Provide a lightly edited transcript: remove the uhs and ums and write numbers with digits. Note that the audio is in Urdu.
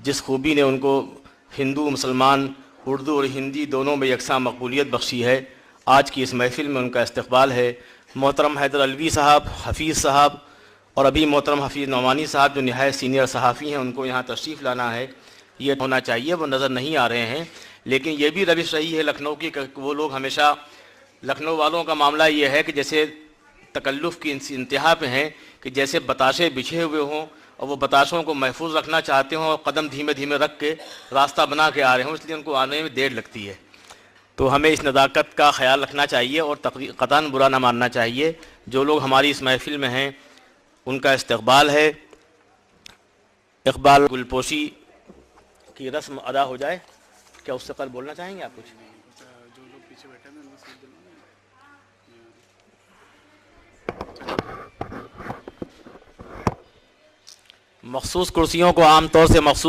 جس خوبی نے ان کو ہندو مسلمان اردو اور ہندی دونوں میں یکساں مقبولیت بخشی ہے، آج کی اس محفل میں ان کا استقبال ہے۔ محترم حیدر علوی صاحب، حفیظ صاحب اور ابھی محترم حفیظ نعمانی صاحب جو نہایت سینئر صحافی ہیں، ان کو یہاں تشریف لانا ہے، یہ ہونا چاہیے، وہ نظر نہیں آ رہے ہیں۔ لیکن یہ بھی روش رہی ہے لکھنؤ کی کہ وہ لوگ ہمیشہ، لکھنؤ والوں کا معاملہ یہ ہے کہ جیسے تکلف کی انتہا پہ ہیں کہ جیسے بتاشے بچھے ہوئے ہوں اور وہ بتاشوں کو محفوظ رکھنا چاہتے ہوں اور قدم دھیمے دھیمے رکھ کے راستہ بنا کے آ رہے ہوں، اس لیے ان کو آنے میں دیر لگتی ہے۔ تو ہمیں اس نزاکت کا خیال رکھنا چاہیے اور قطعاً برا نہ ماننا چاہیے۔ جو لوگ ہماری اس محفل میں ہیں ان کا استقبال ہے۔ اقبال گلپوشی کی رسم ادا ہو جائے، کیا اس سے قبل بولنا چاہیں گے آپ کچھ؟ جو لوگ پیچھے بیٹھے ہیں ان کو سیٹ دلوانا ہے۔ مخصوص کرسیوں کو عام طور سے مخصوص